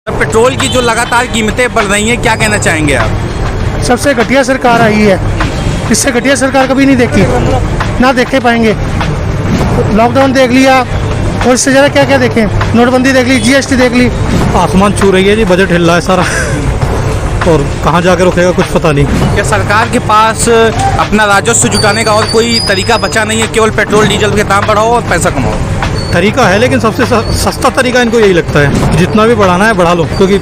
Petrol की जो लगातार कीमतें बढ़ रही हैं, क्या कहना चाहेंगे आप? सबसे घटिया सरकार आई है। इससे घटिया सरकार कभी नहीं देखी, ना देखे पाएंगे। लॉकडाउन देख लिया और इससे ज़्यादा क्या क्या देखें, नोटबंदी देख ली, जीएसटी देख ली। आसमान छू रही है जी, बजट हिल रहा है सारा और कहाँ जाकर रुकेगा कुछ पता नहीं। क्या सरकार के पास अपना राजस्व जुटाने का और कोई तरीका बचा नहीं है, केवल पेट्रोल डीजल के दाम बढ़ाओ और पैसा कमाओ? तरीका है, लेकिन सबसे सस्ता तरीका इनको यही लगता है, जितना भी बढ़ाना है बढ़ा लो, क्योंकि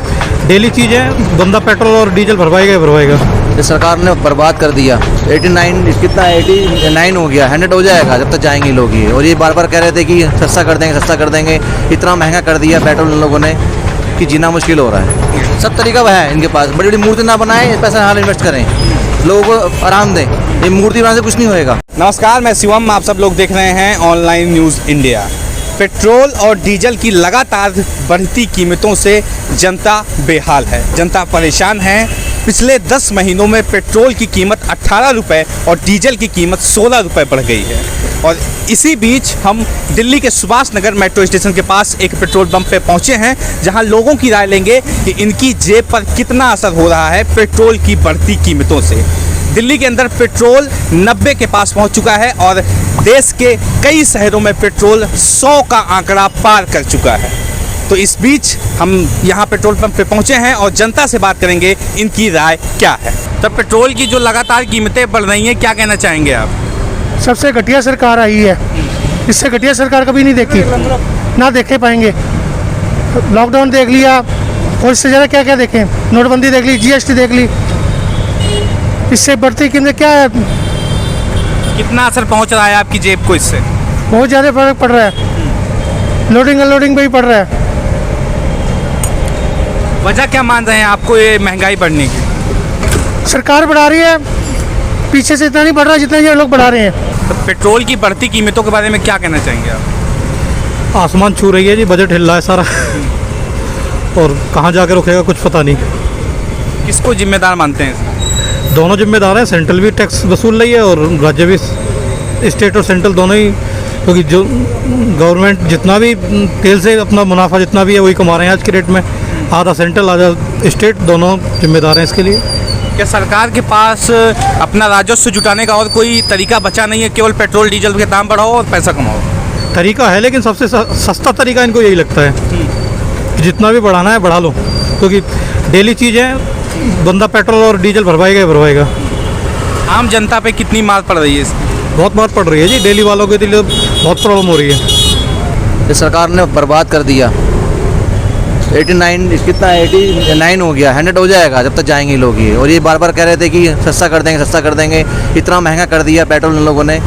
डेली चीज़ है, बंदा पेट्रोल और डीजल भरवाएगा ही भरवाएगा। ये सरकार ने बर्बाद कर दिया। 89 हो गया, 100 हो जाएगा जब तक जाएंगे लोग ये। और ये बार बार कह रहे थे कि सस्ता कर देंगे। इतना महंगा कर दिया पेट्रोल इन लोगों ने कि जीना मुश्किल हो रहा है। सब तरीका वह है इनके पास, बड़ी बड़ी मूर्ति ना बनाए, पैसा हाल इन्वेस्ट करें, लोगों को आराम दें। ये मूर्ति बनाने से कुछ नहीं होएगा। नमस्कार, मैं शिवम, आप सब लोग देख रहे हैं ऑनलाइन न्यूज़ इंडिया। पेट्रोल और डीजल की लगातार बढ़ती कीमतों से जनता बेहाल है, जनता परेशान है। पिछले 10 महीनों में पेट्रोल की कीमत 18 रुपये और डीजल की कीमत 16 रुपये बढ़ गई है। और इसी बीच हम दिल्ली के सुभाष नगर मेट्रो स्टेशन के पास एक पेट्रोल पंप पे पहुंचे हैं, जहां लोगों की राय लेंगे कि इनकी जेब पर कितना असर हो रहा है पेट्रोल की बढ़ती कीमतों से। दिल्ली के अंदर पेट्रोल 90 के पास पहुंच चुका है और देश के कई शहरों में पेट्रोल 100 का आंकड़ा पार कर चुका है। तो इस बीच हम यहाँ पेट्रोल पंप पे पहुँचे हैं और जनता से बात करेंगे इनकी राय क्या है। तब पेट्रोल की जो लगातार कीमतें बढ़ रही हैं, क्या कहना चाहेंगे आप? सबसे घटिया सरकार आई है। इससे घटिया सरकार कभी नहीं देखी, ना देखे पाएंगे। लॉकडाउन देख लिया और इससे ज़्यादा क्या क्या देखें, नोटबंदी देख ली, जीएसटी देख ली। इससे बढ़ती कीमतें क्या है, कितना असर पहुँच रहा है आपकी जेब को इससे? बहुत ज़्यादा फर्क पड़ रहा है। लोडिंग अनलोडिंग पे भी पड़ रहा है। वजह क्या मान रहे हैं आपको ये महंगाई बढ़ने की? सरकार बढ़ा रही है, पीछे से इतना नहीं बढ़ रहा जितना ये लोग बढ़ा रहे हैं। तो पेट्रोल की बढ़ती कीमतों के बारे में क्या कहना चाहेंगे आप? आसमान छू रही है जी, बजट हिल रहा है सारा और कहाँ जाकर रुकेगा कुछ पता नहीं। किसको जिम्मेदार मानते हैं? दोनों जिम्मेदार हैं, सेंट्रल भी टैक्स वसूल रही है और राज्य भी, स्टेट और सेंट्रल दोनों ही, क्योंकि जो गवर्नमेंट जितना भी तेल से अपना मुनाफा जितना भी है वही कमा रहे हैं आज के रेट में। आधा सेंट्रल आधा स्टेट, दोनों जिम्मेदार हैं इसके लिए। क्या सरकार के पास अपना राजस्व जुटाने का और कोई तरीका बचा नहीं है, केवल पेट्रोल डीजल के दाम बढ़ाओ और पैसा कमाओ? तरीका है, लेकिन सबसे सस्ता तरीका इनको यही लगता है, कि जितना भी बढ़ाना है बढ़ा लो, क्योंकि डेली चीज़ है, बंदा पेट्रोल और डीजल भरवाएगा ही भरवाएगा। आम जनता पे कितनी मार पड़ रही है इसकी? बहुत मार पड़ रही है जी, डेली वालों के लिए बहुत प्रॉब्लम हो रही है। ये सरकार ने बर्बाद कर दिया। 89 हो गया, 100 हो जाएगा जब तक जाएंगे लोग ये। और ये बार बार कह रहे थे कि सस्ता कर देंगे। इतना महंगा कर दिया पेट्रोल इन लोगों ने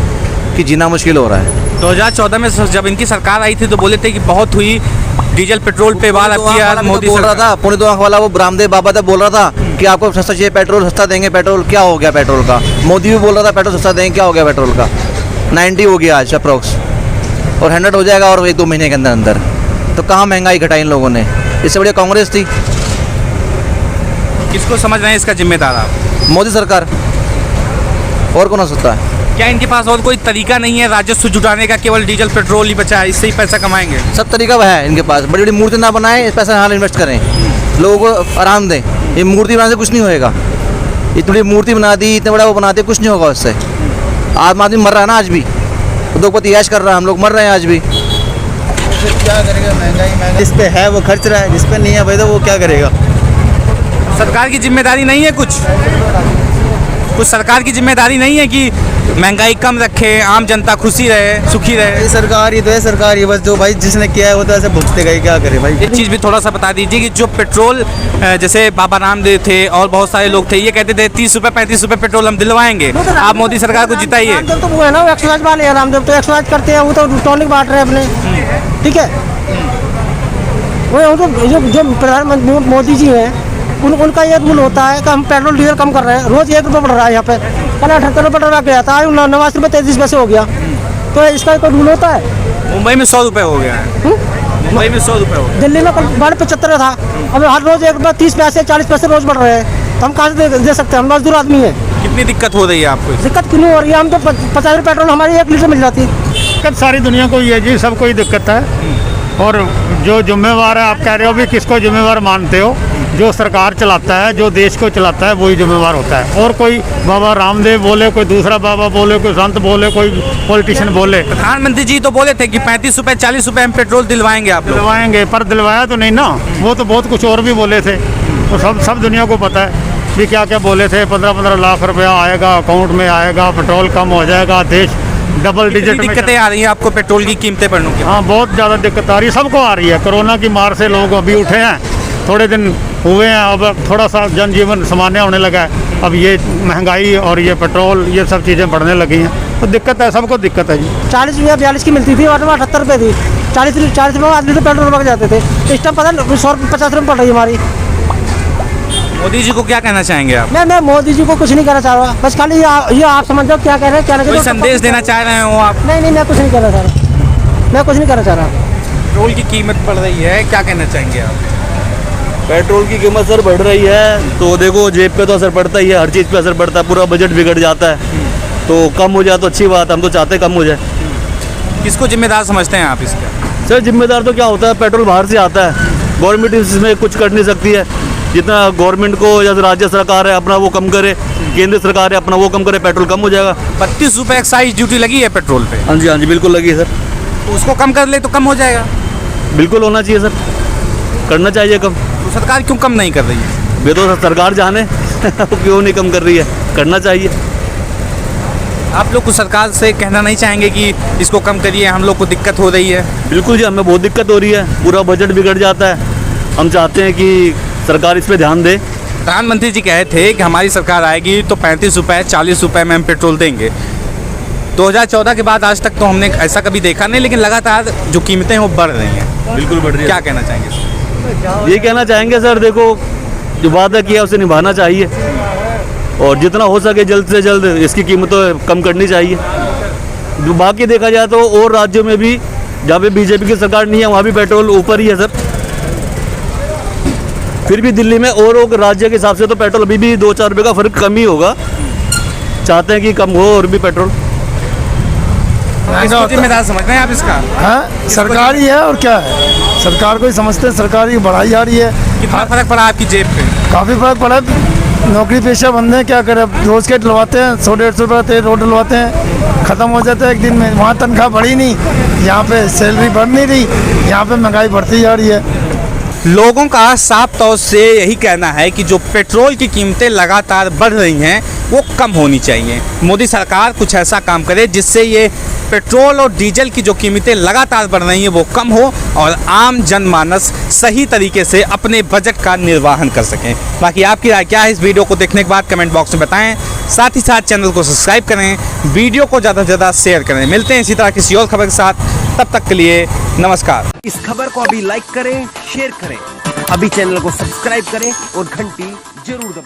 कि जीना मुश्किल हो रहा है। 2014 में जब इनकी सरकार आई थी तो बोले थे कि बहुत हुई डीजल पेट्रोल पे बात आती है। मोदी बोल रहा था, पौने 2 आंख वाला वो रामदेव बाबा था, बोल रहा था कि आपको सस्ता चाहिए, पेट्रोल सस्ता देंगे। पेट्रोल क्या हो गया पेट्रोल का? मोदी भी बोल रहा था पेट्रोल सस्ता देंगे, क्या हो गया पेट्रोल का? 90 हो गया आज अप्रोक्स, और 100 हो जाएगा और 1-2 महीने के अंदर। तो कहाँ महंगाई घटाई इन लोगों ने? इससे बढ़िया कांग्रेस थी। किसको समझ रहे हैं इसका जिम्मेदार आप? मोदी सरकार, और कौन हो सकता है? क्या इनके पास और कोई तरीका नहीं है राजस्व जुटाने का, केवल डीजल पेट्रोल ही बचा है, इससे ही पैसा कमाएंगे? सब तरीका वह है इनके पास, बड़ी बड़ी मूर्ति ना बनाए, पैसा हाल इन्वेस्ट करें, लोगों को आराम दें। ये मूर्ति बनाने से कुछ नहीं होएगा। इतनी बड़ी मूर्ति बना दी, इतना बड़ा वो बनाते, कुछ नहीं होगा उससे। आम आदमी मर रहा है ना आज भी, उद्योगपति ऐश कर रहा है, हम लोग मर रहे हैं आज भी। क्या करेगा? महंगाई जिस पे है वो खर्च रहा है, जिस पे नहीं है भाई तो वो क्या करेगा? सरकार की जिम्मेदारी नहीं है कुछ सरकार की जिम्मेदारी नहीं है कि महंगाई कम रखे, आम जनता खुशी रहे, सुखी रहे? ये सरकार ही तो है, सरकार ही बस, जो भाई जिसने किया है वो तो ऐसे भुगतेगा ही, क्या करे भाई। एक चीज़ भी थोड़ा सा बता दीजिए कि जो पेट्रोल, जैसे बाबा रामदेव थे और बहुत सारे लोग थे, ये कहते थे 30 रुपये 35 रुपये पेट्रोल हम दिलवाएंगे। आप मोदी सरकार को जिताइए। रामदेव तो वो है ना, एक्सरसाइज वाले हैं। रामदेव तो एक्सरसाइज करते हैं, वो तो टॉनिक बांट रहे हैं अपने, ठीक है। वो जो प्रधानमंत्री मोदी जी हैं, उनका ये रूल होता है कि हम पेट्रोल डीजल कम कर रहे हैं। रोज़ 1 रुपये बढ़ रहा है यहाँ पे, कल 78 रुपये बढ़ गया था, 89 रुपये 33 पैसे हो गया। तो इसका कोई रूल होता है? मुंबई में 100 रुपये हो गया है। मुंबई में 100 रुपये हो गया। दिल्ली में कल 75 था, अब हर रोज़ 1 रुपये 30 पैसे 40 पैसे रोज़ बढ़ रहे हैं। तो हम कहाँ से दे सकते हैं? हम मजदूर आदमी हैं। कितनी दिक्कत हो रही है आपको? दिक्कत क्यों हो रही है? हम तो 50 रुपये पेट्रोल हमारी 1 लीटर मिल जाती है। दिक्कत सारी दुनिया को ही है जी, सबको ही दिक्कत है। और जो जिम्मेवार है, आप कह रहे हो भी किसको जिम्मेवार मानते हो? जो सरकार चलाता है, जो देश को चलाता है, वही जिम्मेवार होता है। और कोई बाबा रामदेव बोले, कोई दूसरा बाबा बोले, कोई संत बोले, कोई पॉलिटिशियन बोले, प्रधानमंत्री जी तो बोले थे कि 35 रुपए 40 रुपए में पेट्रोल दिलवाएंगे आप लोग। दिलवाएंगे, पर दिलवाया तो नहीं ना। वो तो बहुत कुछ और भी बोले थे, तो सब दुनिया को पता है भी क्या क्या बोले थे। 15-15 लाख रुपया आएगा, अकाउंट में आएगा, पेट्रोल कम हो जाएगा, देश डबल डिजिट में। दिक्कतें आ रही हैं आपको पेट्रोल की कीमतें बढ़ने की? हाँ, बहुत ज़्यादा दिक्कत आ रही है, सबको आ रही है। कोरोना की मार से लोग अभी उठे हैं, थोड़े दिन हुए हैं, अब थोड़ा सा जनजीवन सामान्य होने लगा है। अब ये महंगाई और ये पेट्रोल, ये सब चीज़ें बढ़ने लगी हैं, तो दिक्कत है, सबको दिक्कत है जी। 40 रुपया 42 की मिलती थी, ऑटो में 78 रुपये थी। 40 रुपये में आदमी तो पेट्रोल लग जाते थे। इस टाइम पता नहीं 150 रुपये पड़ रही है हमारी। मोदी जी को क्या कहना चाहेंगे आप? मैं मोदी जी को कुछ नहीं कहना चाह रहा, बस खाली ये आप समझ जाओ क्या कह रहे हैं, क्या कोई संदेश देना चाह रहे हो आप? नहीं, मैं कुछ नहीं कहना चाह रहा, मैं कुछ नहीं कहना चाह रहा। पेट्रोल की कीमत बढ़ रही है, क्या कहना चाहेंगे आप? पेट्रोल की कीमत सर बढ़ रही है तो देखो जेब पे तो असर पड़ता ही है, हर चीज़ पे असर पड़ता है, पूरा बजट बिगड़ जाता है। तो कम हो जाए तो अच्छी बात, हम तो चाहते कम हो जाए। किसको जिम्मेदार समझते हैं आप इसका? सर जिम्मेदार तो क्या होता है, पेट्रोल बाहर से आता है, गवर्नमेंट इसमें कुछ कर नहीं सकती है। जितना गवर्नमेंट को या राज्य सरकार है अपना वो कम करे, केंद्र सरकार है अपना वो कम करे, पेट्रोल कम हो जाएगा। 32 रुपए एक्साइज ड्यूटी लगी है पेट्रोल पे, हाँ जी बिल्कुल लगी है सर। तो उसको कम कर ले तो कम हो जाएगा। बिल्कुल होना चाहिए सर, करना चाहिए कम। तो सरकार क्यों कम नहीं कर रही है? ये तो सरकार जाने क्यों नहीं कम कर रही है, करना चाहिए। आप लोग को सरकार से कहना नहीं चाहेंगे कि इसको कम करिए, हम लोग को दिक्कत हो रही है? बिल्कुल जी, हमें बहुत दिक्कत हो रही है, पूरा बजट बिगड़ जाता है। हम चाहते हैं कि सरकार इस पे ध्यान दे। प्रधानमंत्री जी कहे थे कि हमारी सरकार आएगी तो 35 रुपए 40 रुपए में हम पेट्रोल देंगे। 2014 के बाद आज तक तो हमने ऐसा कभी देखा नहीं, लेकिन लगातार जो कीमतें हैं वो बढ़ रही हैं। बिल्कुल बढ़ रही है। क्या कहना चाहेंगे सर? ये कहना चाहेंगे सर, देखो जो वादा किया उसे निभाना चाहिए और जितना हो सके जल्द से जल्द इसकी कीमतें कम करनी चाहिए। जो बाकी देखा जाए तो और राज्यों में भी जहाँ पे बीजेपी की सरकार नहीं है वहाँ भी पेट्रोल ऊपर ही है सर। फिर भी दिल्ली में और राज्य के हिसाब से तो पेट्रोल अभी भी 2-4 रुपये का फर्क कम ही होगा। चाहते हैं कि कम हो और भी पेट्रोल। इसको जिम्मेदार समझ रहे हैं आप इसका? हाँ, सरकार ही है और क्या है, सरकार को ही समझते हैं, सरकार ही बढ़ाई जा रही है। कितना फर्क पड़ा आपकी जेब पे? काफ़ी फर्क पड़ा है। नौकरी पेशा बंदे हैं, क्या करें, रोज़ के डलवाते हैं, 100-150 रुपये तेल रोड डलवाते हैं, ख़त्म हो जाता है एक दिन में। वहाँ तनख्वाह बढ़ी नहीं, यहाँ पे सैलरी बढ़ नहीं रही, यहाँ पे महंगाई बढ़ती जा रही है। लोगों का साफ तौर से यही कहना है कि जो पेट्रोल की कीमतें लगातार बढ़ रही हैं वो कम होनी चाहिए। मोदी सरकार कुछ ऐसा काम करे जिससे ये पेट्रोल और डीजल की जो कीमतें लगातार बढ़ रही हैं वो कम हो और आम जनमानस सही तरीके से अपने बजट का निर्वहन कर सकें। बाकी आपकी राय क्या है इस वीडियो को देखने के बाद कमेंट बॉक्स में बताएं। साथ ही साथ चैनल को सब्सक्राइब करें, वीडियो को ज़्यादा से ज़्यादा शेयर करें। मिलते हैं इसी तरह किसी और खबर के साथ, तब तक के लिए नमस्कार। इस खबर को अभी लाइक करें, शेयर करें, अभी चैनल को सब्सक्राइब करें और घंटी जरूर दबाएं।